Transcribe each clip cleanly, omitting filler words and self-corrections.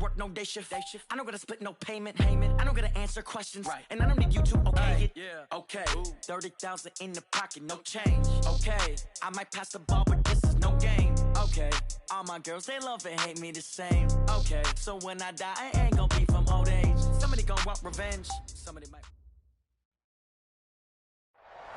work no day shift. I don't gotta split no payment. I don't gotta answer questions. And I don't need you to okay it. Okay. 30,000 in the pocket, no change. Okay. I might pass the ball, but this is no game. Okay. All my girls, they love and hate me the same. Okay. So when I die, I ain't gonna be from old age. Somebody gonna want revenge. Somebody might.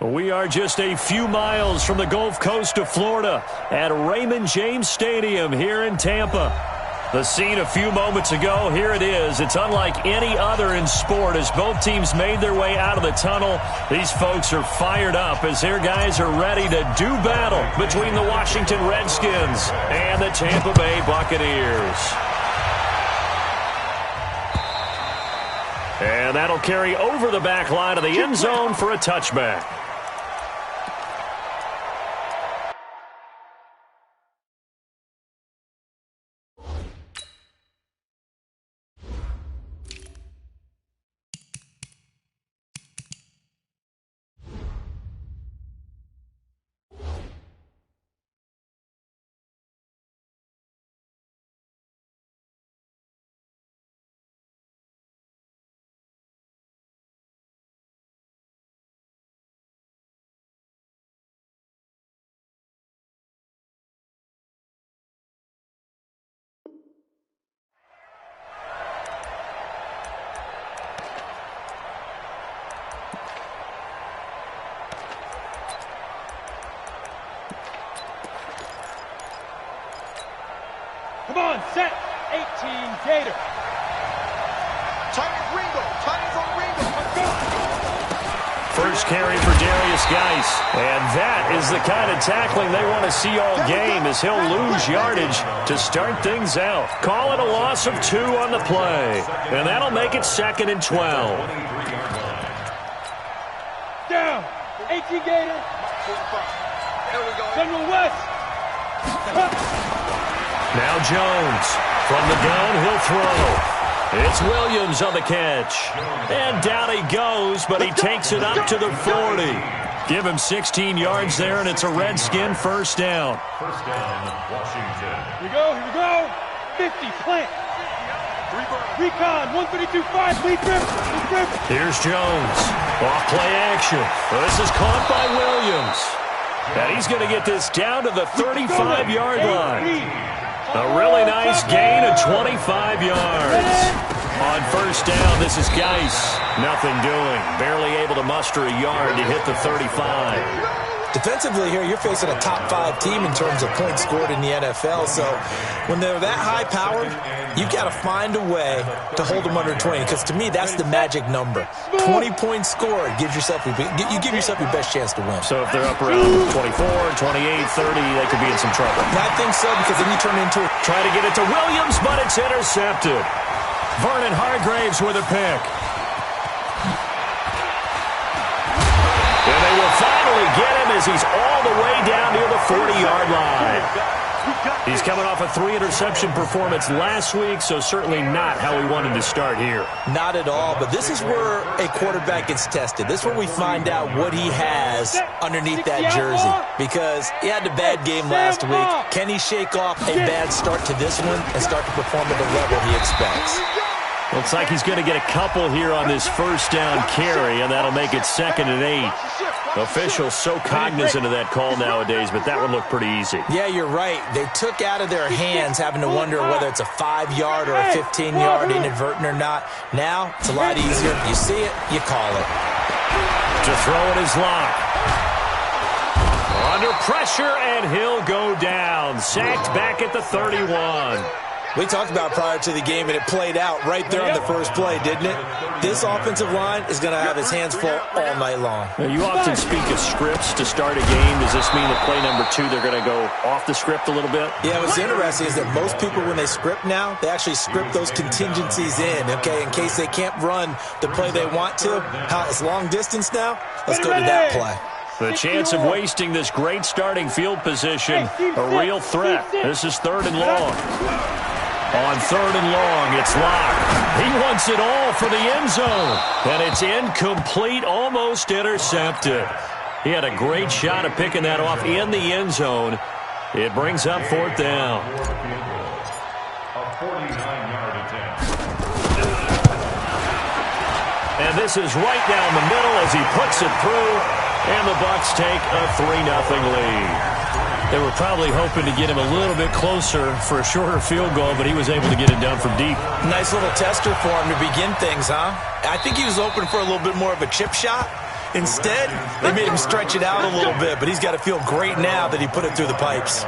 We are just a few miles from the Gulf Coast of Florida at Raymond James Stadium here in Tampa. The scene a few moments ago, here it is. It's unlike any other in sport as both teams made their way out of the tunnel. These folks are fired up as their guys are ready to do battle between the Washington Redskins and the Tampa Bay Buccaneers. And that'll carry over the back line of the end zone for a touchback. Come on, set. 18 Gator. Titans Ringo. Titans on Ringo. First carry for Darius Geis. And that is the kind of tackling they want to see all game as he'll lose yardage to start things out. Call it a loss of 2 on the play. And that'll make it 2nd and 12. Down. 18 Gator. There we go. General West. Now Jones. From the gun, he'll throw. It's Williams on the catch. And down he goes, but he takes it up to the 40. Give him 16 yards there, and it's a Redskin first down. First down, Washington. Here we go. 50, plant. Recon, 132-5, lead grip. Here's Jones. Off play action. This is caught by Williams. And he's going to get this down to the 35-yard line. A really nice gain of 25 yards. On first down, this is Geis. Nothing doing. Barely able to muster a yard to hit the 35. Defensively here, you're facing a top 5 team in terms of points scored in the NFL. So when they're that high-powered, you've got to find a way to hold them under 20. Because to me, that's the magic number. 20 points scored gives yourself you give yourself your best chance to win. So if they're up around 24, 28, 30, they could be in some trouble. I think so, because then you turn into a... Try to get it to Williams, but it's intercepted. Vernon Hargraves with a pick. And they will finally get him as he's all the way down near the 40-yard line. He's coming off a 3-interception performance last week, so certainly not how we wanted to start here. Not at all, but this is where a quarterback gets tested. This is where we find out what he has underneath that jersey, because he had a bad game last week. Can he shake off a bad start to this one and start to perform at the level he expects? Looks like he's going to get a couple here on this first down carry, and that'll make it 2nd and 8. Officials so cognizant of that call nowadays, but that one looked pretty easy. Yeah, you're right. They took out of their hands having to wonder whether it's a 5-yard or a 15-yard inadvertent or not. Now, it's a lot easier. You see it, you call it. To throw it is Locke. Under pressure, and he'll go down. Sacked back at the 31. We talked about prior to the game, and it played out right there on the first play, didn't it? This offensive line is going to have his hands full all night long. Now, you often speak of scripts to start a game. Does this mean that play number 2, they're going to go off the script a little bit? Yeah, what's interesting is that most people, when they script now, they actually script those contingencies in, okay, in case they can't run the play they want to. It's long distance now. Let's go to that play. The chance of wasting this great starting field position, a real threat. This is 3rd and long. On 3rd and long, it's Locke. He wants it all for the end zone. And it's incomplete, almost intercepted. He had a great shot at picking that off in the end zone. It brings up 4th down. 49-yard attempt. And this is right down the middle as he puts it through, and the Bucs take a 3-0 lead. They were probably hoping to get him a little bit closer for a shorter field goal, but he was able to get it done from deep. Nice little tester for him to begin things, huh? I think he was hoping for a little bit more of a chip shot. Instead, they made him stretch it out a little bit, but he's got to feel great now that he put it through the pipes.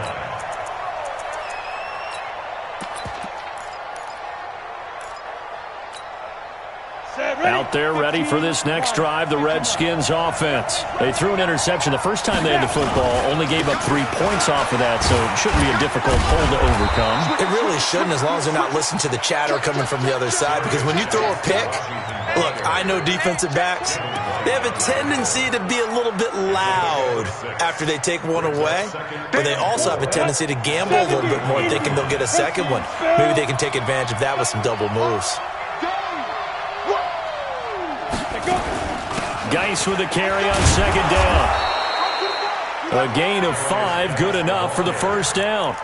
Out there ready for this next drive, the Redskins offense. They threw an interception the first time they had the football, only gave up 3 points off of that, so it shouldn't be a difficult hole to overcome. It really shouldn't, as long as they're not listening to the chatter coming from the other side, because when you throw a pick, look, I know defensive backs, they have a tendency to be a little bit loud after they take one away, but they also have a tendency to gamble a little bit more, thinking they'll get a second one. Maybe they can take advantage of that with some double moves. Geis with a carry on second down. A gain of 5, good enough for the first down.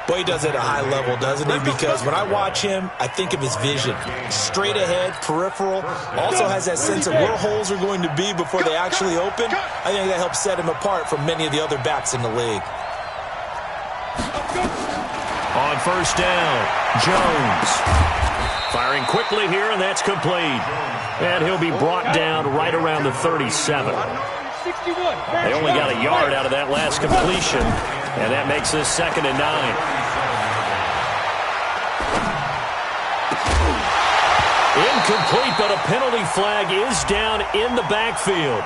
Boy, he does it at a high level, doesn't he? Because when I watch him, I think of his vision. Straight ahead, peripheral. Also has that sense of where holes are going to be before they actually open. I think that helps set him apart from many of the other backs in the league. On first down, Jones. Firing quickly here, and that's complete. And he'll be brought down right around the 37. They only got a yard out of that last completion, and that makes this 2nd and 9. Incomplete, but a penalty flag is down in the backfield.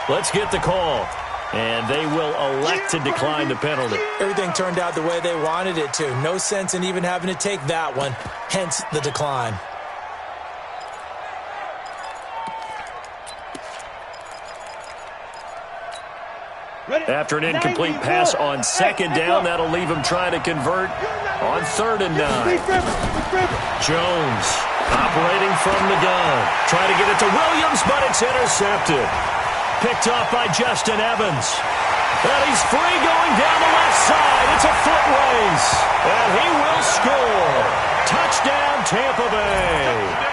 Let's get the call. And they will elect to decline the penalty. Everything turned out the way they wanted it to. No sense in even having to take that one, hence the decline. After an incomplete pass on second down, that'll leave him trying to convert on 3rd and 9. Jones operating from the gun. Trying to get it to Williams, but it's intercepted. Picked off by Justin Evans. And he's free going down the left side. It's a foot race. And he will score. Touchdown, Tampa Bay.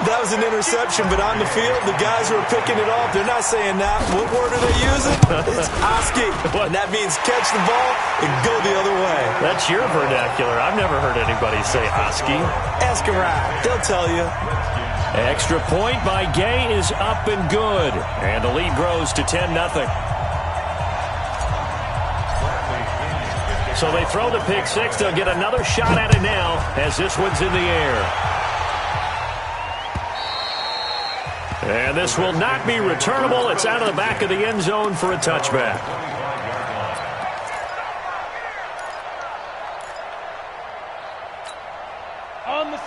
That was an interception, but on the field, the guys who are picking it off, they're not saying that. What word are they using? It's Oski. And that means catch the ball and go the other way. That's your vernacular. I've never heard anybody say Oski. Ask around. They'll tell you. Extra point by Gay is up and good. And the lead grows to 10-0. So they throw the pick six. They'll get another shot at it now as this one's in the air. And this will not be returnable. It's out of the back of the end zone for a touchback.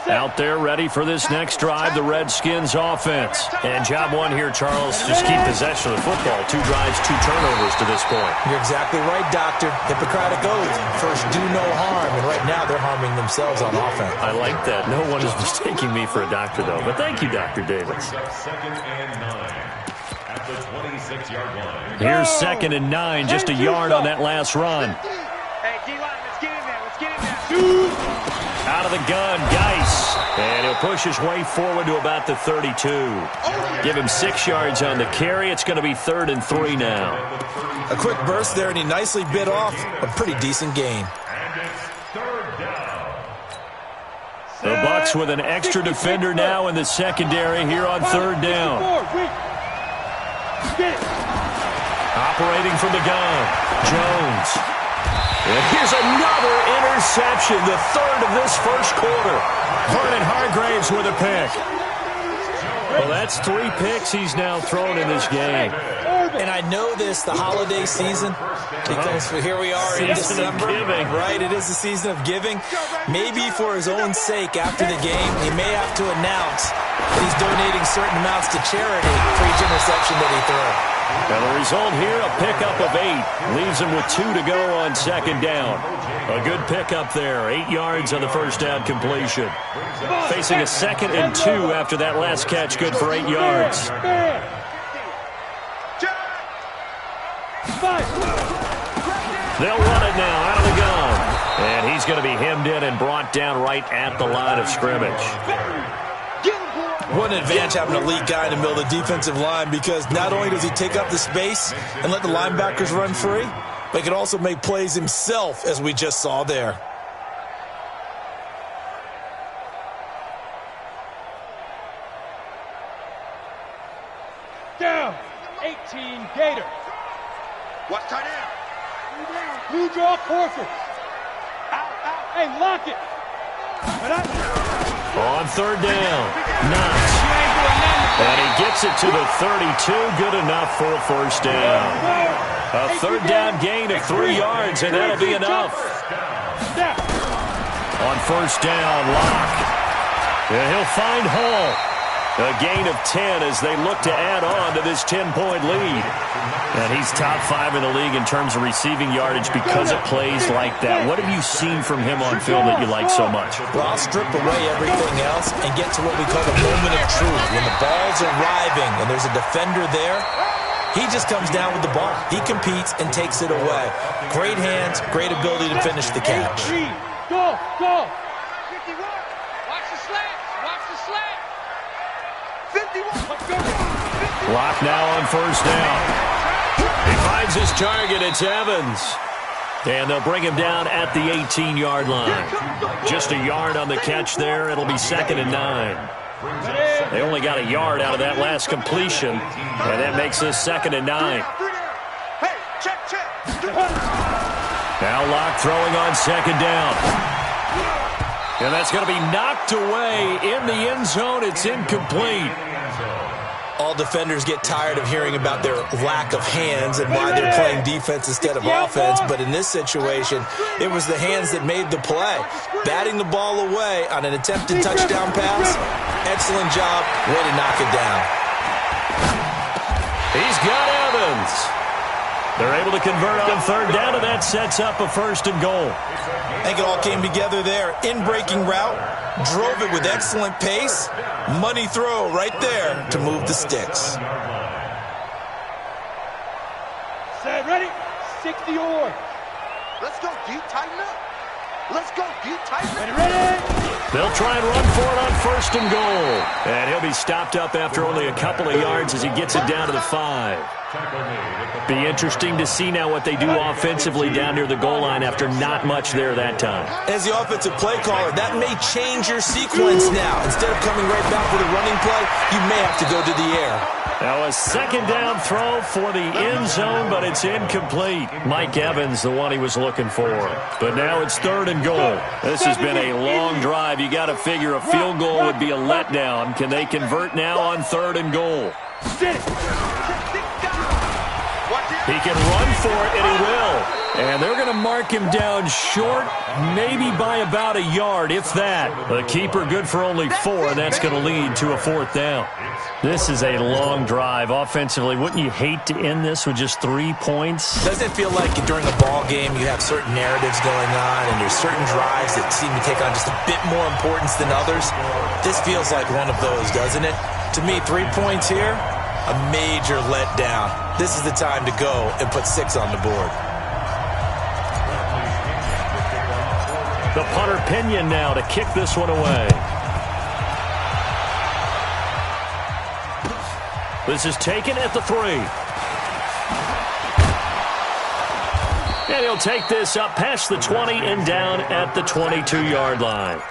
Out there ready for this next drive, the Redskins offense. And job one here, Charles, just keep possession of the football. 2 drives, 2 turnovers to this point. You're exactly right, Doctor. Hippocratic oath. First, do no harm. And right now, they're harming themselves on offense. I like that. No one is mistaking me for a doctor, though. But thank you, Dr. Davis. 2nd and 9 at the 26-yard line. Here's 2nd and 9, just a yard on that last run. Hey, D-line, let's get in there. Let's get in there. Out of the gun, Geis. And he'll push his way forward to about the 32. Give him 6 yards on the carry. It's going to be 3rd and 3 now. A quick burst there, and he nicely bit off a pretty decent gain. And it's 3rd down. The Bucs with an extra defender now in the secondary here on 3rd down. Operating from the gun, Jones. And here's another interception, the 3rd of this first quarter. Vernon Hargraves with a pick. Well, that's 3 picks he's now thrown in this game. And I know this, the holiday season, because here we are in December. Right, it is the season of giving. Maybe for his own sake, after the game, he may have to announce that he's donating certain amounts to charity for each interception that he throws. And the result here, a pickup of 8. Leaves him with 2 to go on 2nd down. A good pickup there. 8 yards on the first down completion. Facing a 2nd and 2 after that last catch. Good for 8 yards. They'll run it now out of the gun. And he's going to be hemmed in and brought down right at the line of scrimmage. What an advantage having an elite guy in the middle of the defensive line, because not only does he take up the space and let the linebackers run free, but he can also make plays himself, as we just saw there. Down. 18 Gator. Watch tight end. Blue draw Corker. Hey, lock it. On third down, Knox. And he gets it to the 32. Good enough for a first down. A third down gain of 3 yards, and that'll be enough. On first down, Locke. And he'll find Hall. A gain of 10 as they look to add on to this 10-point lead. And he's top 5 in the league in terms of receiving yardage because of plays like that. What have you seen from him on film that you like so much? Well, I'll strip away everything else and get to what we call the moment of truth. When the ball's arriving and there's a defender there, he just comes down with the ball. He competes and takes it away. Great hands, great ability to finish the catch. Go, go. 51. Watch the slant. Watch the slant. 51. Clock now on first down. He finds his target. It's Evans. And they'll bring him down at the 18-yard line. Just a yard on the catch there. It'll be 2nd and 9. They only got a yard out of that last completion, and that makes this 2nd and 9. Hey, check, check. Now Locke throwing on 2nd down. And that's going to be knocked away in the end zone. It's incomplete. All defenders get tired of hearing about their lack of hands and why they're playing defense instead of offense. But in this situation, it was the hands that made the play. Batting the ball away on an attempted touchdown pass. Excellent job. Way to knock it down. He's got Evans. They're able to convert on third down, and that sets up a 1st and goal. I think it all came together there. In-breaking route, drove it with excellent pace. Money throw right there to move the sticks. Set, ready? 60 or. Let's go, D. Tighten up. Let's go, D. Tighten up. Ready? They'll try and run for it on 1st and goal. And he'll be stopped up after only a couple of yards as he gets it down to the 5. Be interesting to see now what they do offensively down near the goal line after not much there that time. As the offensive play caller, that may change your sequence now. Instead of coming right back with a running play, you may have to go to the air. Now a 2nd down throw for the end zone, but it's incomplete. Mike Evans, the one he was looking for. But now it's 3rd and goal. This has been a long drive. You got to figure a field goal would be a letdown. Can they convert now on 3rd and goal? He can run for it, and he will. And they're going to mark him down short, maybe by about a yard, if that. The keeper good for only 4, and that's going to lead to a 4th down. This is a long drive. Offensively, wouldn't you hate to end this with just 3 points? Doesn't it feel like during a ball game you have certain narratives going on and there's certain drives that seem to take on just a bit more importance than others? This feels like one of those, doesn't it? To me, 3 points here, a major letdown. This is the time to go and put 6 on the board. The punter Pinion now to kick this one away. This is taken at the 3. And he'll take this up past the 20 and down at the 22-yard line.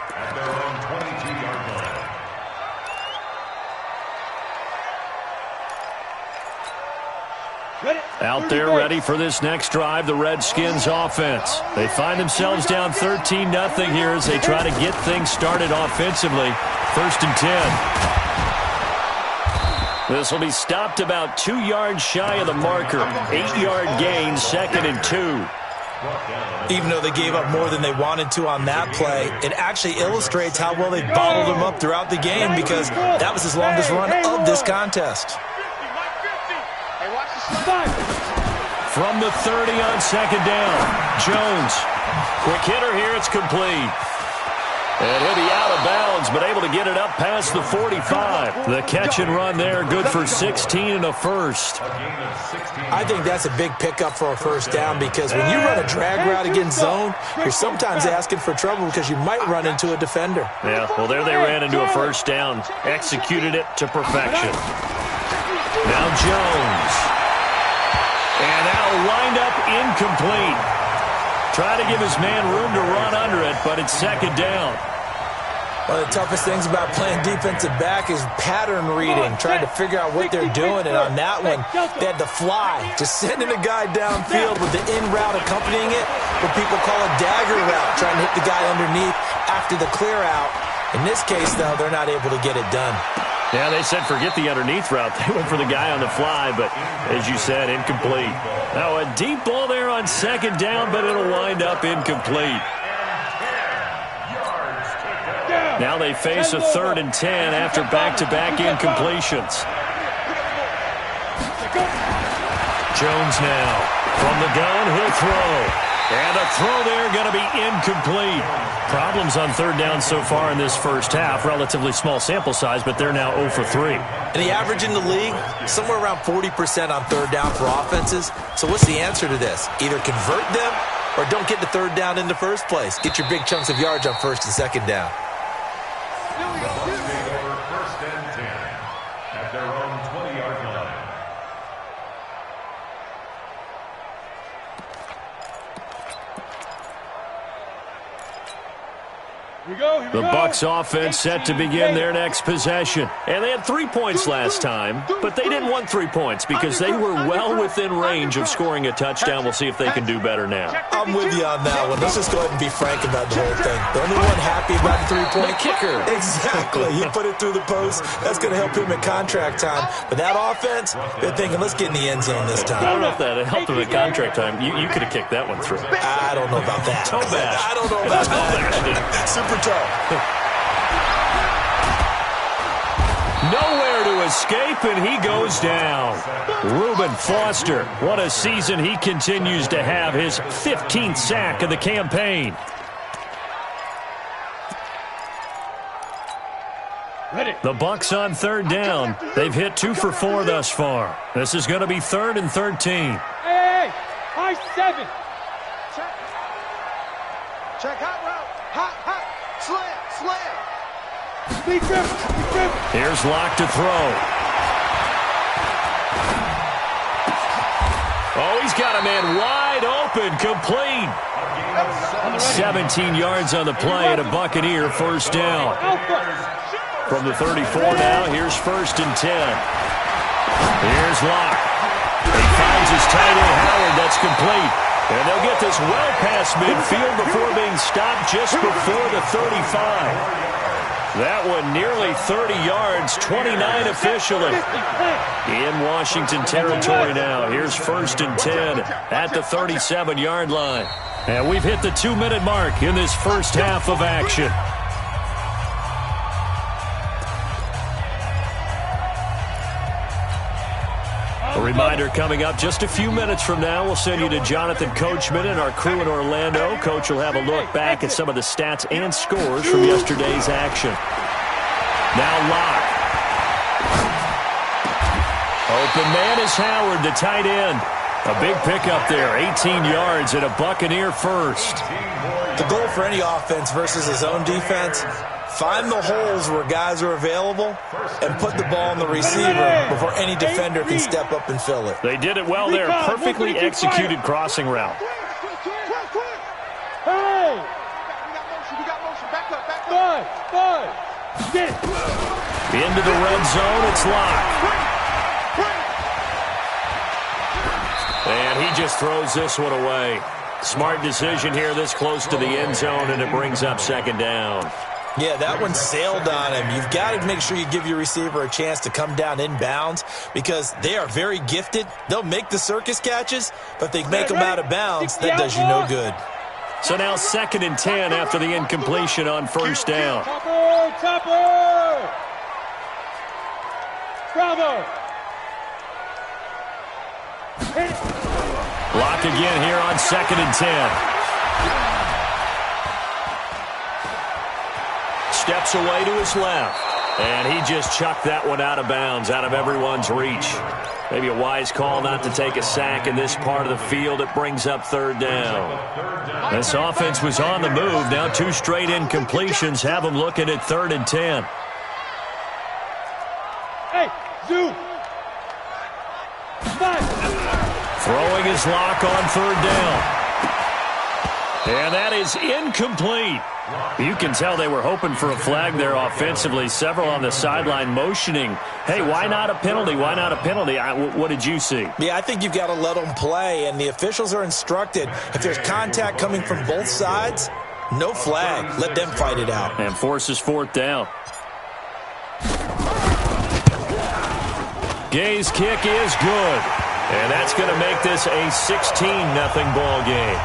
Out there ready for this next drive, the Redskins offense. They find themselves down 13-0 here as they try to get things started offensively. 1st and 10. This will be stopped about 2 yards shy of the marker. 8-yard gain, 2nd and 2. Even though they gave up more than they wanted to on that play, it actually illustrates how well they bottled them up throughout the game, because that was his longest run of this contest. From the 30 on 2nd down, Jones. Quick hitter here, it's complete. And he'll be out of bounds but able to get it up past the 45. The catch and run there, good for 16 and a first. I think that's a big pickup for a first down because when you run a drag route against zone, you're sometimes asking for trouble because you might run into a defender. Yeah, well, there they ran into a first down. Executed it to perfection. Now Jones. And now lined up incomplete. Try to give his man room to run under it, but it's second down. One of the toughest things about playing defensive back is pattern reading, trying to figure out what they're doing. And on that one, they had to fly, just sending a guy downfield with the in route accompanying it, what people call a dagger route, trying to hit the guy underneath after the clear out. In this case, though, they're not able to get it done. Yeah, they said forget the underneath route. They went for the guy on the fly, but as you said, incomplete. Now a deep ball there on second down, but it'll wind up incomplete. Now they face a 3rd and 10 after back-to-back incompletions. Jones now from the gun, he'll throw. And a throw there going to be incomplete. Problems on 3rd down so far in this first half. Relatively small sample size, but they're now 0 for 3. And the average in the league, somewhere around 40% on 3rd down for offenses. So what's the answer to this? Either convert them or don't get the 3rd down in the first place. Get your big chunks of yards on 1st and 2nd down. First and 10 at their own 20-yard line. The Bucs offense set to begin their next possession. And they had 3 points last time, but they didn't want 3 points because they were well within range of scoring a touchdown. We'll see if they can do better now. I'm with you on that one. Let's just go ahead and be frank about the whole thing. The only one happy about the 3-point kicker. Exactly. He put it through the post. That's going to help him at contract time. But that offense, they're thinking, let's get in the end zone this time. I don't know if that helped him at contract time. You could have kicked that one through. I don't know about that. Toe bash. I don't know about that. Super toe. Nowhere to escape, and he goes down. Reuben Foster, what a season he continues to have. His 15th sack of the campaign. The Bucs on 3rd down. They've hit 2 for 4 thus far. This is going to be 3rd and 13. Hey, high 7. Check hot route. Hot. Slam. Speed dribble. Here's Locke to throw. Oh, he's got a man wide open, complete. 17 yards on the play and a Buccaneer first down. From the 34 now, here's 1st and 10. Here's Locke. He finds his tight end, Howard. That's complete. And they'll get this well past midfield before being stopped just before the 35. That one nearly 30 yards, 29 officially. In Washington territory now. Here's 1st and 10 at the 37-yard line. And we've hit the 2-minute mark in this first half of action. A reminder coming up just a few minutes from now. We'll send you to Jonathan Coachman and our crew in Orlando. Coach will have a look back at some of the stats and scores from yesterday's action. Now Locke. Open man is Howard, the tight end. A big pickup there, 18 yards and a Buccaneer first. The goal for any offense versus his own defense, find the holes where guys are available and put the ball on the receiver before any defender can step up and fill it. They did it well there. Perfectly executed crossing route. Hey! We got motion. Back up. Five. Get it. Into the red zone, it's Locke. And he just throws this one away. Smart decision here this close to the end zone, and it brings up 2nd down. Yeah, that one sailed on him. You've got to make sure you give your receiver a chance to come down inbounds because they are very gifted. They'll make the circus catches, but if they make them out of bounds, that does you no good. So now 2nd and 10 after the incompletion on 1st down. Chopper! Bravo! Locke again here on 2nd and 10. steps away to his left. And he just chucked that one out of bounds, out of everyone's reach. Maybe a wise call not to take a sack in this part of the field. It brings up third down. This offense was on the move. Now 2 straight incompletions have them looking at 3rd and 10. Hey, Zoo. Throwing his lock on 3rd down. And that is incomplete. You can tell they were hoping for a flag there offensively. Several on the sideline motioning, hey, why not a penalty? Why not a penalty? What did you see? Yeah, I think you've got to let them play, and the officials are instructed. If there's contact coming from both sides, no flag. Let them fight it out. And forces 4th down. Gay's kick is good. And that's going to make this a 16-0 ball game.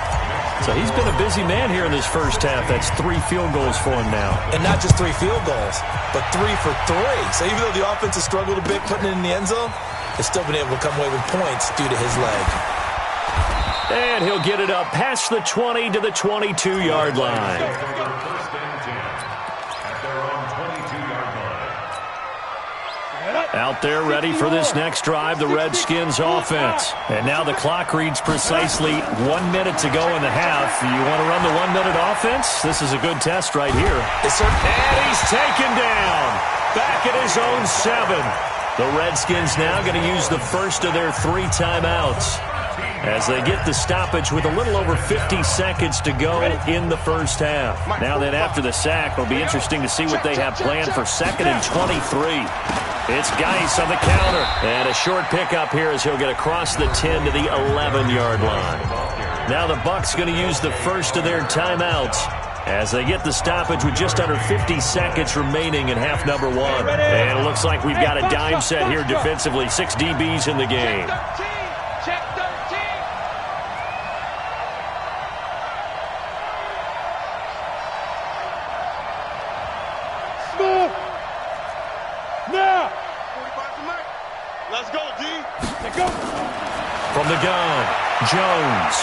So he's been a busy man here in this first half. That's 3 field goals for him now. And not just 3 field goals, but 3 for 3. So even though the offense has struggled a bit putting it in the end zone, they've still been able to come away with points due to his leg. And he'll get it up past the 20 to the 22-yard line. Out there ready for this next drive, the Redskins offense. And now the clock reads precisely 1 minute to go in the half. You want to run the 1-minute offense? This is a good test right here. Yes, sir. And he's taken down. Back at his own 7. The Redskins now going to use the first of their 3 timeouts as they get the stoppage with a little over 50 seconds to go in the first half. Now then, after the sack, it'll be interesting to see what they have planned for 2nd and 23. It's Geis on the counter. And a short pickup here as he'll get across the 10 to the 11-yard line. Now the Bucs going to use the first of their timeouts as they get the stoppage with just under 50 seconds remaining in half number 1. And it looks like we've got a dime set here defensively. 6 DBs in the game. Check 13. Smooth. Now. 45 to Mike. Let's go, D. Let's go. From the gun, Jones.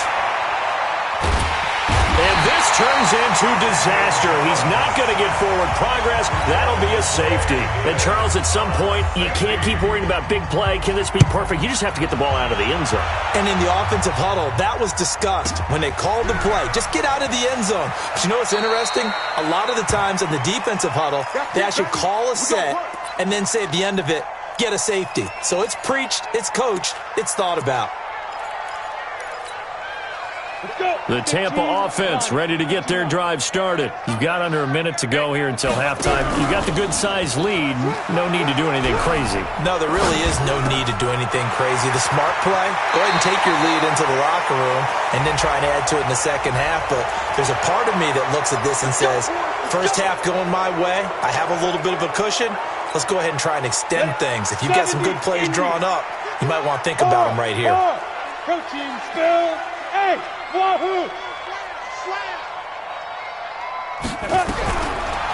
And this turns into disaster. He's not going to get forward progress. That'll be a safety. And, Charles, at some point, you can't keep worrying about big play. Can this be perfect? You just have to get the ball out of the end zone. And in the offensive huddle, that was discussed when they called the play. Just get out of the end zone. But you know what's interesting? A lot of the times in the defensive huddle, they actually call a set and then say at the end of it, get a safety. So it's preached, it's coached, it's thought about. The Tampa offense ready to get their drive started. You've got under a minute to go here until halftime. You've got the good-sized lead. No need to do anything crazy. No, there really is no need to do anything crazy. The smart play, go ahead and take your lead into the locker room and then try and add to it in the second half. But there's a part of me that looks at this and says, first half going my way, I have a little bit of a cushion. Let's go ahead and try and extend things. If you've got some good plays drawn up, you might want to think about them right here. Protein spill. Hey, wahoo.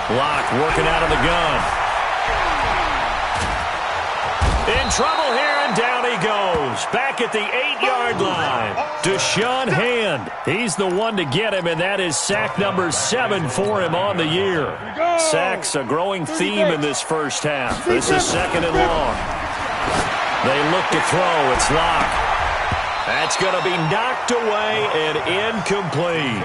Block working out of the gun. In trouble here, and down he goes. Back at the 8-yard line. Deshaun Hand. He's the one to get him, and that is sack number 7 for him on the year. Sacks a growing theme in this first half. This is 2nd and long. They look to throw. It's Locke. That's going to be knocked away and incomplete.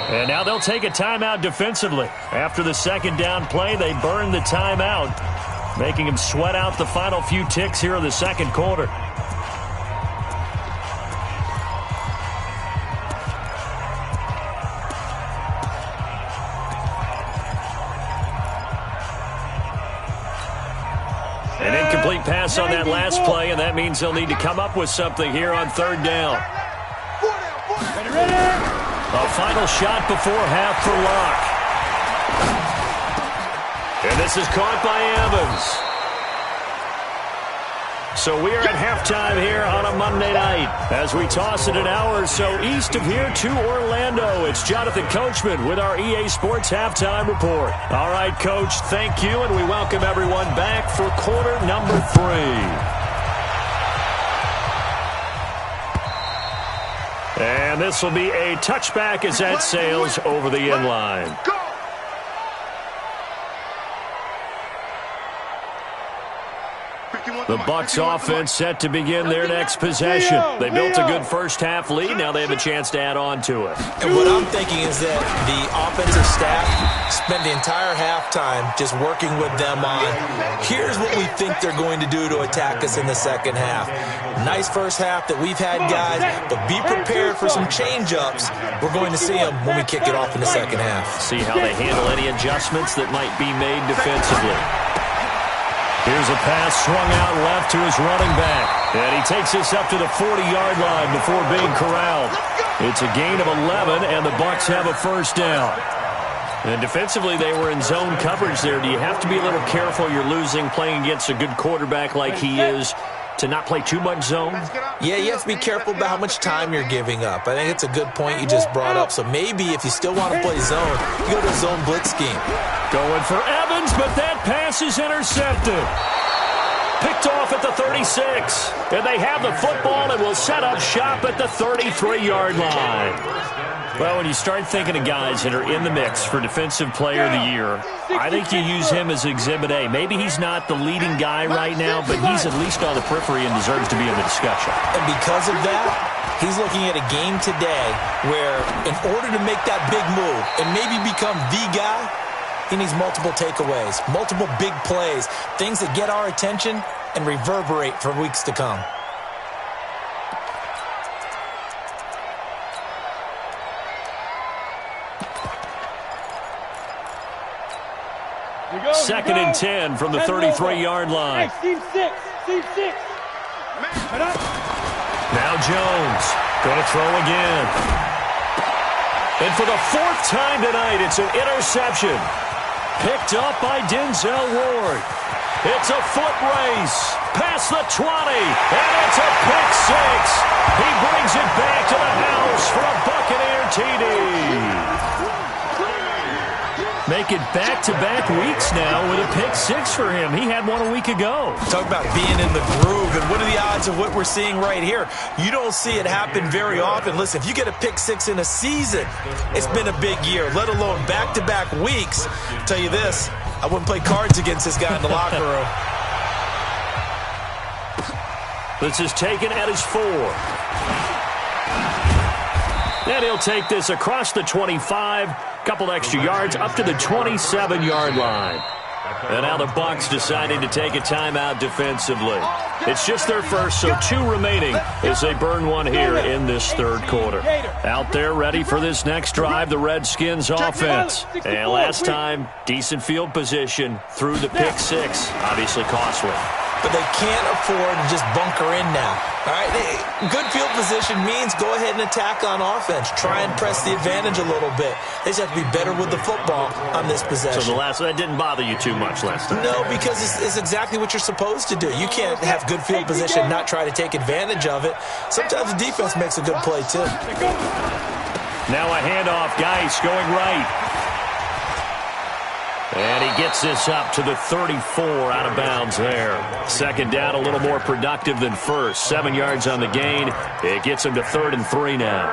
And now they'll take a timeout defensively. After the 2nd down play, they burn the timeout, making them sweat out the final few ticks here in the 2nd quarter. An incomplete pass on that last play, and that means they'll need to come up with something here on 3rd down. A final shot before half for Locke. And this is caught by Evans. So we are at halftime here on a Monday night as we toss it an hour or so east of here to Orlando. It's Jonathan Coachman with our EA Sports Halftime Report. All right, Coach, thank you, and we welcome everyone back for quarter number 3. And this will be a touchback as that sails over the end line. The Bucs offense set to begin their next possession. They built a good first-half lead. Now they have a chance to add on to it. And what I'm thinking is that the offensive staff spent the entire halftime just working with them on, here's what we think they're going to do to attack us in the second half. Nice first half that we've had, guys, but be prepared for some change-ups. We're going to see them when we kick it off in the second half. See how they handle any adjustments that might be made defensively. Here's a pass swung out left to his running back. And he takes this up to the 40-yard line before being corralled. It's a gain of 11, and the Bucs have a first down. And defensively, they were in zone coverage there. Do you have to be a little careful you're losing playing against a good quarterback like he is to not play too much zone? Yeah, you have to be careful about how much time you're giving up. I think it's a good point you just brought up. So maybe if you still want to play zone, you go to a zone blitz scheme. Going for Evans, but that pass is intercepted. Picked off at the 36. And they have the football and will set up shop at the 33-yard line. Well, when you start thinking of guys that are in the mix for Defensive Player of the Year, I think you use him as Exhibit A. Maybe he's not the leading guy right now, but he's at least on the periphery and deserves to be in the discussion. And because of that, he's looking at a game today where in order to make that big move and maybe become the guy, he needs multiple takeaways, multiple big plays, things that get our attention and reverberate for weeks to come. Second and 10 from the 33-yard line. Hey, Team 6. Now Jones going to throw again. And for the fourth time tonight, it's an interception. Picked up by Denzel Ward. It's a foot race. Past the 20. And it's a pick six. He brings it back to the house for a Buccaneer TD. Make it back-to-back weeks now with a pick six for him. He had one a week ago. Talk about being in the groove, and what are the odds of what we're seeing right here? You don't see it happen very often. Listen, if you get a pick six in a season, it's been a big year, let alone back-to-back weeks. I'll tell you this, I wouldn't play cards against this guy in the locker room. This is taken at his 4. And he'll take this across the 25, couple extra yards, up to the 27-yard line. And now the Bucs deciding to take a timeout defensively. It's just their first, so 2 remaining as they burn one here in this third quarter. Out there ready for this next drive, the Redskins offense. And last time, decent field position through the pick six. Obviously costly. But they can't afford to just bunker in now. All right, good field position means go ahead and attack on offense. Try and press the advantage a little bit. They just have to be better with the football on this possession. So that didn't bother you too much last time? No, because it's exactly what you're supposed to do. You can't have good field position and not try to take advantage of it. Sometimes the defense makes a good play, too. Now a handoff. Geis going right. And he gets this up to the 34 out of bounds there. Second down, a little more productive than first. 7 yards on the gain. It gets him to 3rd and 3 now.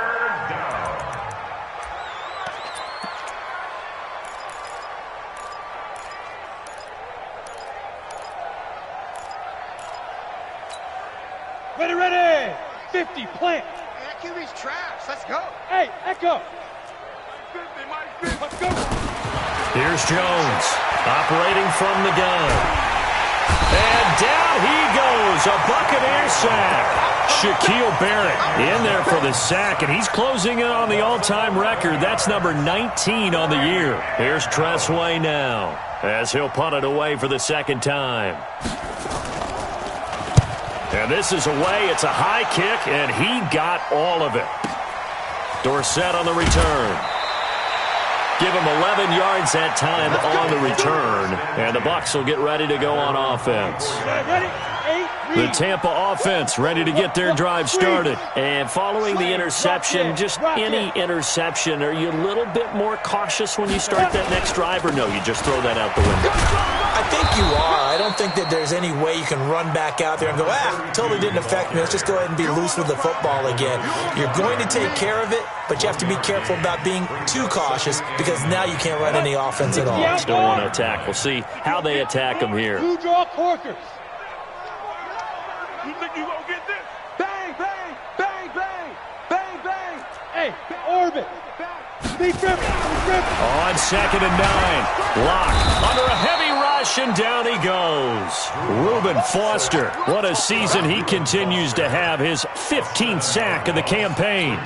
Ready. 50, plant. Hey, QB's trash. Let's go. Hey, Echo. 50, let's go. Here's Jones, operating from the gun. And down he goes, a Buccaneer sack. Shaquille Barrett in there for the sack, and he's closing in on the all-time record. That's number 19 on the year. Here's Tressway now, as he'll punt it away for the second time. And this is away. It's a high kick, and he got all of it. Dorsett on the return. Give him 11 yards that time on the return. And the Bucs will get ready to go on offense. Ready? The Tampa offense ready to get their drive started. And following the interception, just any interception, are you a little bit more cautious when you start that next drive, or no, you just throw that out the window? I think you are. I don't think that there's any way you can run back out there and go, totally didn't affect me. Let's just go ahead and be loose with the football again. You're going to take care of it, but you have to be careful about being too cautious because now you can't run any offense at all. Still want to attack. We'll see how they attack them here. Two draw quarters. You think you gonna get this? Bang, bang, bang, bang, bang, bang. Hey, orbit. Deep dribble. On 2nd and 9. Lock under a heavy rush, and down he goes. Reuben Foster. What a season he continues to have. His 15th sack of the campaign.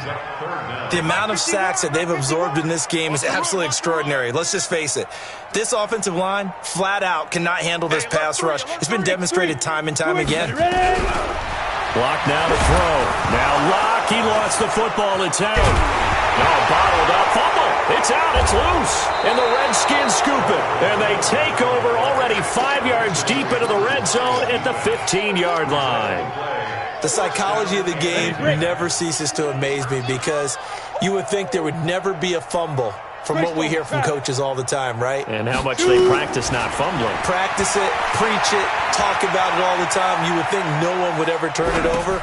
The amount of sacks that they've absorbed in this game is absolutely extraordinary. Let's just face it. This offensive line, flat out, cannot handle this pass rush. It's been demonstrated time and time again. Lock now to throw. Now Lock, he lost the football. It's out. Now bottled up. Fumble. It's out. It's loose. And the Redskins scoop it. And they take over already 5 yards deep into the red zone at the 15-yard line. The psychology of the game never ceases to amaze me because you would think there would never be a fumble from what we hear from coaches all the time, right? And how much they practice not fumbling. Practice it, preach it, talk about it all the time. You would think no one would ever turn it over.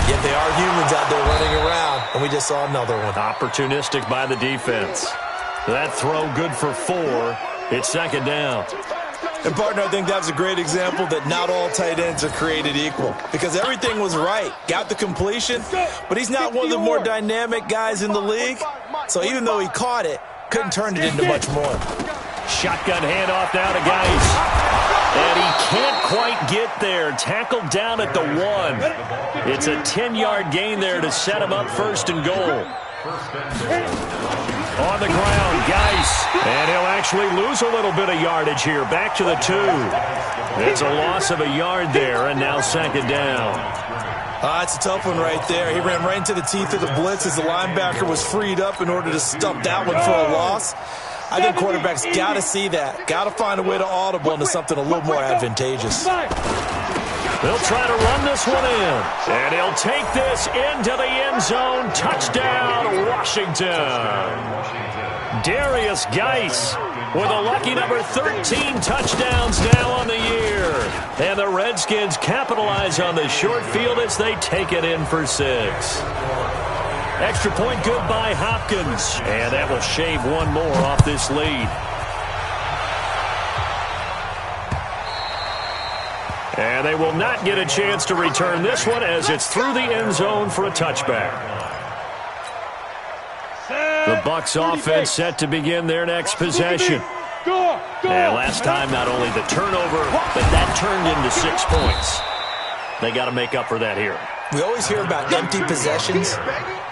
Yet they are humans out there running around, and we just saw another one. Opportunistic by the defense. That throw good for 4. It's 2nd down. And, partner, I think that was a great example that not all tight ends are created equal because everything was right. Got the completion, but he's not one of the more dynamic guys in the league. So even though he caught it, couldn't turn it into much more. Shotgun handoff now to Geis. And he can't quite get there. Tackled down at the 1. It's a 10-yard gain there to set him up 1st and goal. On the ground, Geis. And he'll actually lose a little bit of yardage here. Back to the 2. It's a loss of a yard there, and now 2nd down. It's a tough one right there. He ran right into the teeth of the blitz as the linebacker was freed up in order to stop that one for a loss. I think quarterbacks got to see that. Got to find a way to audible into something a little more advantageous. They'll try to run this one in. And he'll take this into the end zone. Touchdown, Washington. Darius Geis with a lucky number 13 touchdowns now on the year. And the Redskins capitalize on the short field as they take it in for 6. Extra point good by Hopkins. And that will shave one more off this lead. And they will not get a chance to return this one as it's through the end zone for a touchback. The Bucs offense set to begin their next possession. And last time, not only the turnover, but that turned into 6 points. They got to make up for that here. We always hear about empty possessions,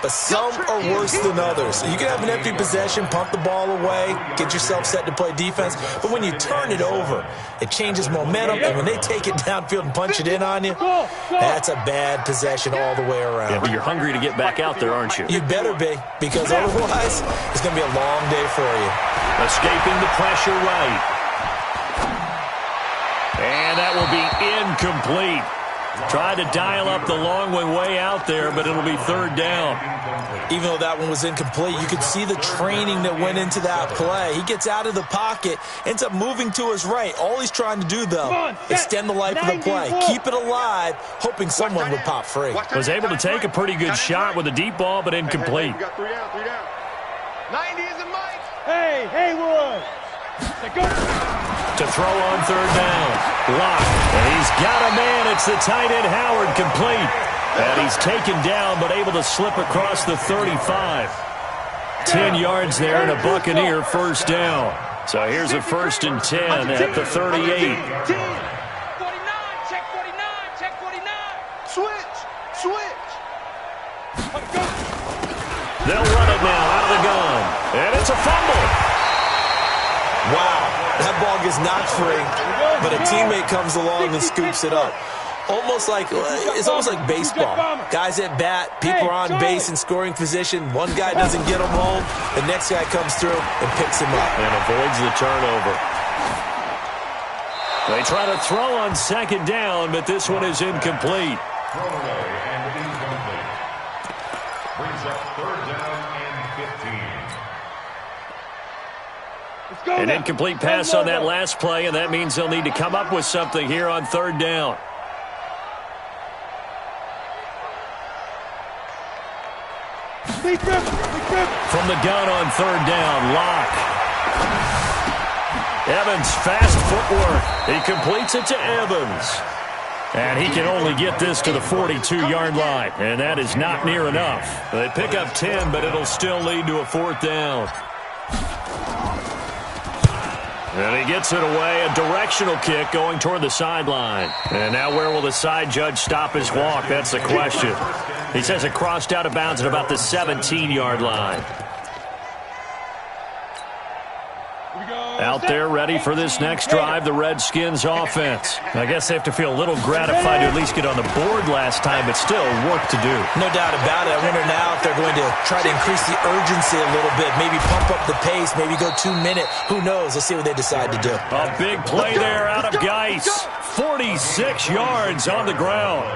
but some are worse than others. You can have an empty possession, pump the ball away, get yourself set to play defense, but when you turn it over, it changes momentum, and when they take it downfield and punch it in on you, that's a bad possession all the way around. Yeah, but you're hungry to get back out there, aren't you? You better be, because otherwise, it's going to be a long day for you. Escaping the pressure right. And that will be incomplete. Tried to dial up the long way out there, but it'll be 3rd down. Even though that one was incomplete, you could see the training that went into that play. He gets out of the pocket, ends up moving to his right. All he's trying to do, though, extend the life of the play. Keep it alive, hoping someone would pop free. Was able to take a pretty good shot with a deep ball, but incomplete. You got 3 down. 90 is a Mike. Hey, Haywood. Go. To throw on 3rd down. Lock. And he's got a man. It's the tight end Howard, complete. And he's taken down but able to slip across the 35. 10 yards there and a Buccaneer 1st down. So here's a 1st and 10 at the 38. 49, check 49, check 49. Switch. They'll run it now out of the gun. And it's a fumble. Wow, that ball gets knocked free, but a teammate comes along and scoops it up. It's almost like baseball. Guys at bat, people are on base in scoring position. One guy doesn't get him home, the next guy comes through and picks him up. And avoids the turnover. They try to throw on second down, but this one is incomplete. Throwaway and incomplete. Brings up third down and 15. Let's go An now. incomplete pass on that last play, and that means they'll need to come up with something here on third down. From the gun on third down, Locke. Evans, fast footwork. He completes it to Evans. And he can only get this to the 42-yard line, and that is not near enough. They pick up 10, but it'll still lead to a fourth down. And he gets it away, a directional kick going toward the sideline. And now where will the side judge stop his walk? That's the question. He says it crossed out of bounds at about the 17-yard line. Out there ready for this next drive, the Redskins offense. I guess they have to feel a little gratified to at least get on the board last time, but still work to do. No doubt about it. I wonder now if they're going to try to increase the urgency a little bit, maybe pump up the pace, maybe go 2 minute. Who knows? Let's see what they decide to do. A big play there out of Geis. 46 yards on the ground.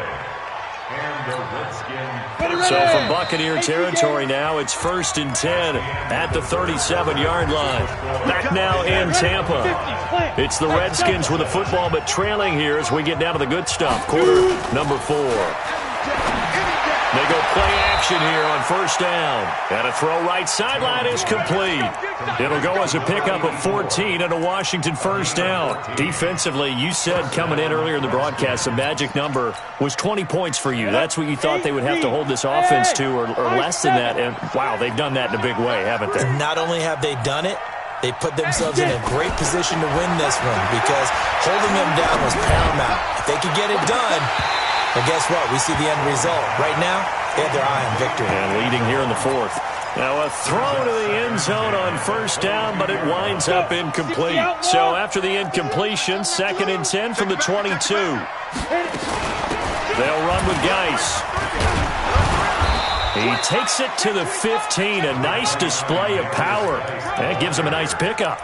So from Buccaneer territory now, it's 1st and 10 at the 37-yard line. Back now in Tampa. It's the Redskins with the football, but trailing here as we get down to the good stuff. Quarter number 4. They go play action here on first down. And a throw right sideline is complete. It'll go as a pickup of 14 and a Washington first down. Defensively, you said coming in earlier in the broadcast, the magic number was 20 points for you. That's what you thought they would have to hold this offense to, or less than that. And, wow, they've done that in a big way, haven't they? Not only have they done it, they put themselves in a great position to win this one because holding them down was paramount. If they could get it done, well, guess what? We see the end result. Right now, they have their eye on victory. And leading here in the 4th. Now a throw to the end zone on first down, but it winds up incomplete. So after the incompletion, 2nd and 10 from the 22. They'll run with Geis. He takes it to the 15. A nice display of power. That gives him a nice pickup.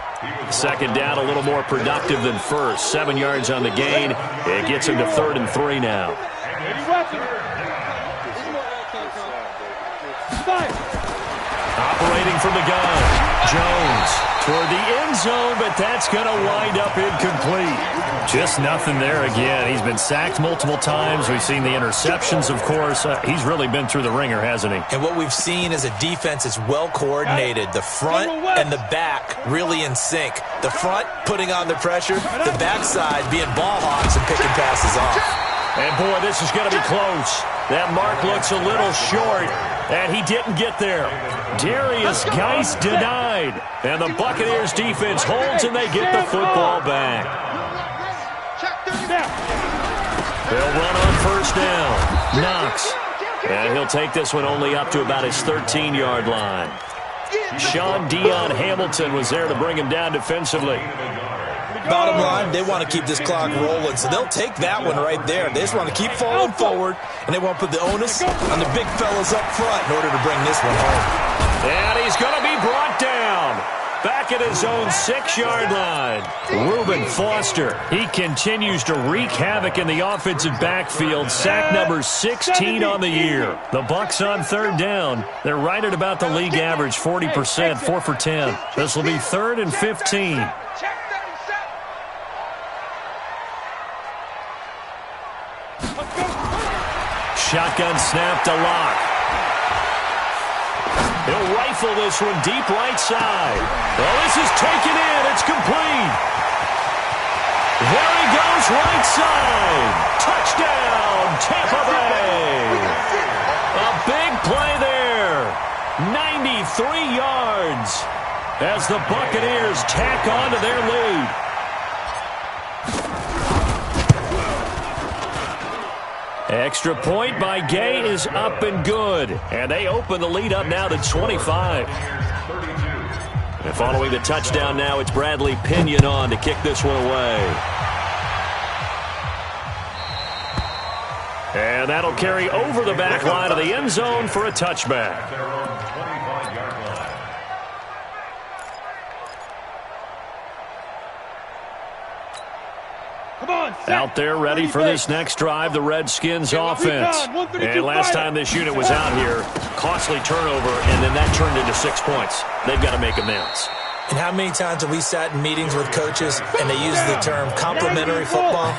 2nd down, a little more productive than first. 7 yards on the gain. It gets him to 3rd and 3 now. Operating from the gun, Jones toward the end zone, but that's going to wind up incomplete. Just nothing there again. He's been sacked multiple times. We've seen the interceptions, of course. He's really been through the ringer, hasn't he? And what we've seen is a defense that's well coordinated. The front and the back really in sync. The front putting on the pressure, the backside being ball hawks and picking passes off. And boy, this is going to be close. That mark looks a little short, and he didn't get there. Darius Geis denied, and the Buccaneers defense holds, and they get the football back. They'll run on first down. Knox, and he'll take this one only up to about his 13-yard line. Sean Dion Hamilton was there to bring him down defensively. Bottom line, they want to keep this clock rolling, so they'll take that one right there. They just want to keep falling forward, and they want to put the onus on the big fellas up front in order to bring this one home. And he's going to be brought down. Back at his own 6-yard line. Reuben Foster, he continues to wreak havoc in the offensive backfield. Sack number 16 on the year. The Bucs on 3rd down. They're right at about the league average, 40%, 4 for 10. This will be 3rd and 15. Shotgun snap to Locke. He'll rifle this one deep right side. Well, this is taken in. It's complete. There he goes right side. Touchdown, Tampa Bay. A big play there. 93 yards as the Buccaneers tack on to their lead. Extra point by Gay is up and good. And they open the lead up now to 25. And following the touchdown now, it's Bradley Pinion on to kick this one away. And that'll carry over the back line of the end zone for a touchback. Come on, set. Out there ready for this next drive, the Redskins offense. And last time this unit was out here, costly turnover, and then that turned into 6 points. They've got to make amends. And how many times have we sat in meetings with coaches and they use the term complementary football?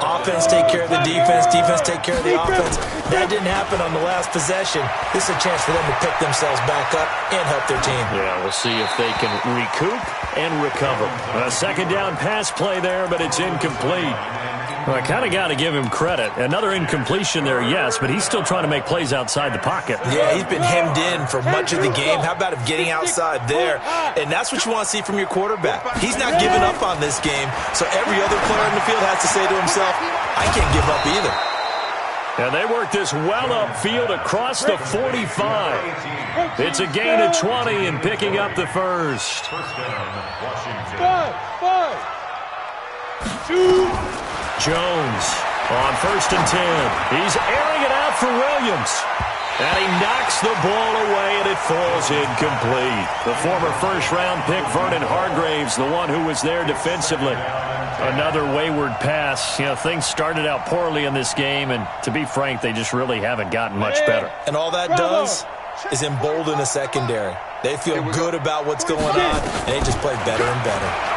Offense take care of the defense, defense take care of the offense. That didn't happen on the last possession. This is a chance for them to pick themselves back up and help their team. Yeah, we'll see if they can recoup and recover. A second down pass play there, but it's incomplete. Well, I kind of got to give him credit. Another incompletion there, yes, but he's still trying to make plays outside the pocket. Yeah, he's been hemmed in for much of the game. How about him getting outside there? And that's what you want to see from your quarterback. He's not giving up on this game, so every other player in the field has to say to himself, I can't give up either. And they work this well upfield across the 45. It's a gain of 20 and picking up the first. Five. 2. Jones on 1st and 10. He's airing it out for Williams. And he knocks the ball away, and it falls incomplete. The former first-round pick, Vernon Hargraves, the one who was there defensively. Another wayward pass. You know, things started out poorly in this game, and to be frank, they just really haven't gotten much better. And all that does is embolden the secondary. They feel good about what's going on, and they just play better and better.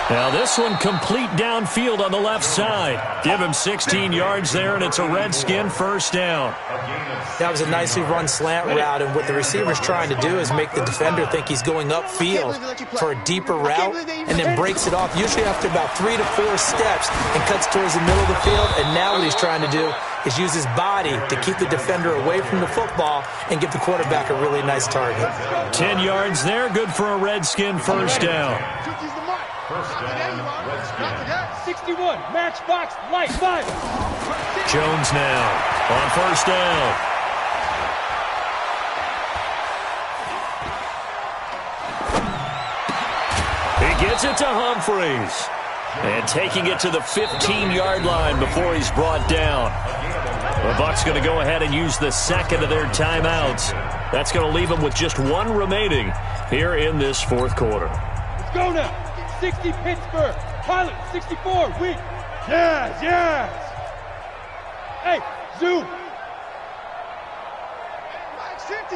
Now this one complete downfield on the left side. Give him 16 yards there, and it's a Redskin first down. That was a nicely run slant route, and what the receiver's trying to do is make the defender think he's going upfield for a deeper route, and then breaks it off, usually after about 3 to 4 steps, and cuts towards the middle of the field. And now what he's trying to do is use his body to keep the defender away from the football and give the quarterback a really nice target. 10 yards there, good for a Redskin first down. First down, Redskins. 61, matchbox, light, 5. Jones now on first down. He gets it to Humphreys. And taking it to the 15-yard line before he's brought down. The Bucs going to go ahead and use the second of their timeouts. That's going to leave them with just one remaining here in this fourth quarter. Let's go now. 60 Pittsburgh. Pilot, 64, weak. Yes. Hey, zoom.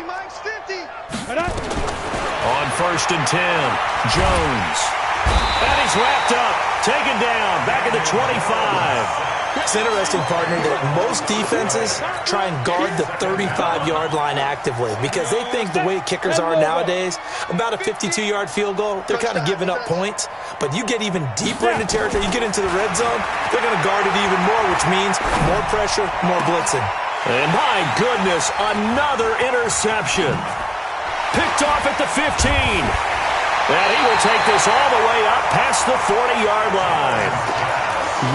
Mike's 50. On 1st and 10, Jones. And he's wrapped up, taken down, back at the 25. It's interesting, partner, that most defenses try and guard the 35-yard line actively because they think the way kickers are nowadays, about a 52-yard field goal, they're kind of giving up points. But you get even deeper into territory, you get into the red zone, they're going to guard it even more, which means more pressure, more blitzing. And my goodness, another interception. Picked off at the 15. And he will take this all the way up past the 40-yard line.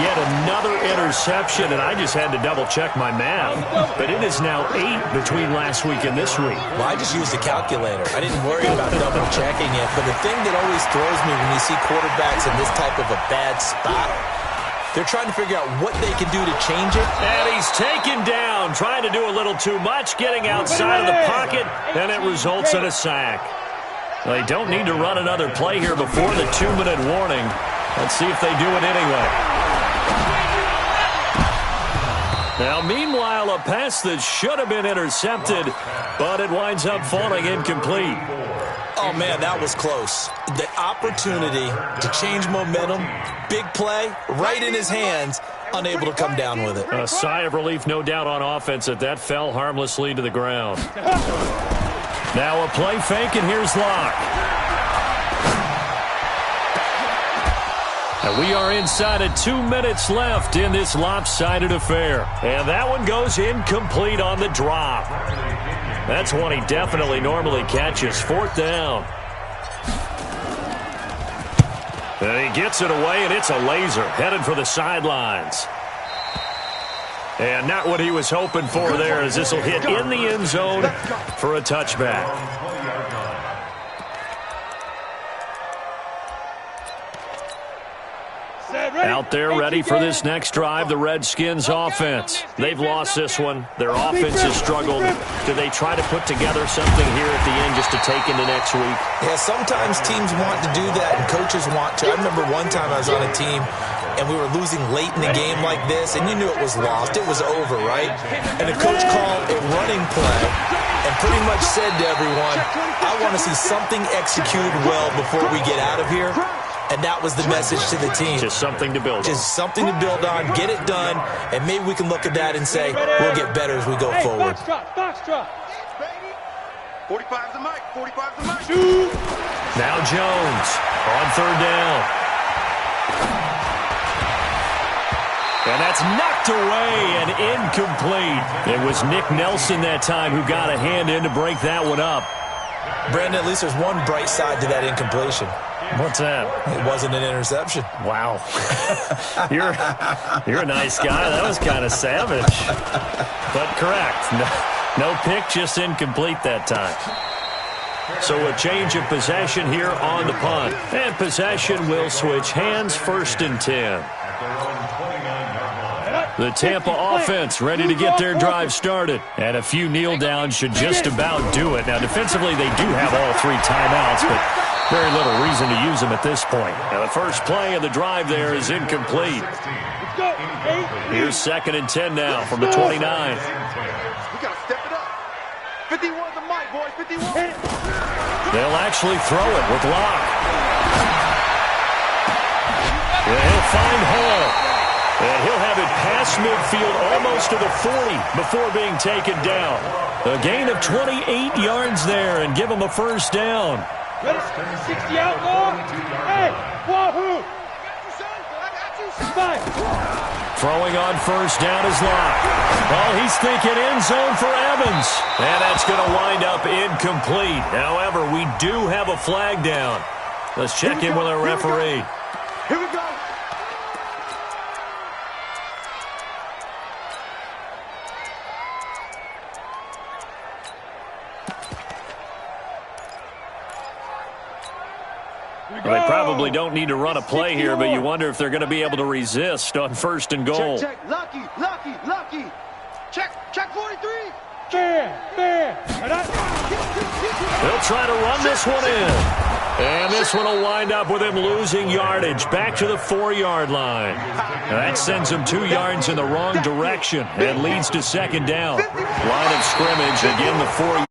Yet another interception, and I just had to double-check my math. But it is now 8 between last week and this week. Well, I just used a calculator. I didn't worry about double-checking it. But the thing that always throws me when you see quarterbacks in this type of a bad spot, they're trying to figure out what they can do to change it. And he's taken down, trying to do a little too much, getting outside of the pocket, and it results in a sack. They don't need to run another play here before the 2-minute warning. Let's see if they do it anyway. Now, meanwhile, a pass that should have been intercepted, but it winds up falling incomplete. Oh, man, that was close. The opportunity to change momentum, big play, right in his hands, unable to come down with it. A sigh of relief, no doubt, on offense that fell harmlessly to the ground. Now a play fake, and here's Locke. And we are inside of 2 minutes left in this lopsided affair. And that one goes incomplete on the drop. That's one he definitely normally catches. 4th down. And he gets it away, and it's a laser headed for the sidelines. And not what he was hoping for there, as this will hit in the end zone for a touchback. Set, Out there ready for this next drive, the Redskins offense. They've lost this one. Their offense has struggled. Do they try to put together something here at the end just to take into next week? Yeah, sometimes teams want to do that and coaches want to. I remember one time I was on a team and we were losing late in the game like this, and you knew it was lost. It was over, right? And the coach called a running play and pretty much said to everyone, I want to see something executed well before we get out of here. And that was the message to the team. Just something to build on. Just something to build on, get it done, and maybe we can look at that and say, we'll get better as we go forward. Box drop. 45's the mic. 45's the mic. Now Jones on third down. And that's knocked away and incomplete. It was Nick Nelson that time who got a hand in to break that one up. Brandon, at least there's one bright side to that incompletion. What's that? It wasn't an interception. Wow. You're a nice guy. That was kind of savage. But correct. No pick, just incomplete that time. So a change of possession here on the punt. And possession will switch hands, 1st and 10. The Tampa offense ready to get their drive started. And a few kneel downs should just about do it. Now, defensively, they do have all 3 timeouts, but very little reason to use them at this point. Now, the first play of the drive there is incomplete. Here's 2nd and 10 now from the 29. We got to step it up. 51's the mic, boys. 51. They'll actually throw it with Locke. Yeah, he'll find Hall. And he'll have it past midfield almost to the 40 before being taken down. A gain of 28 yards there and give him a first down. Ready? 60 out, long. Hey, wahoo! Five. Throwing on first down is Locke. Oh, he's thinking end zone for Evans. And that's going to wind up incomplete. However, we do have a flag down. Let's check in with our referee. Here we go. Well, they probably don't need to run a play here, but you wonder if they're going to be able to resist on 1st and goal. Check. Lucky. Check 43. Fair. They'll try to run this one in. And this one will wind up with him losing yardage back to the 4-yard line. Now that sends him 2 yards in the wrong direction and leads to 2nd down. Line of scrimmage, again the 4.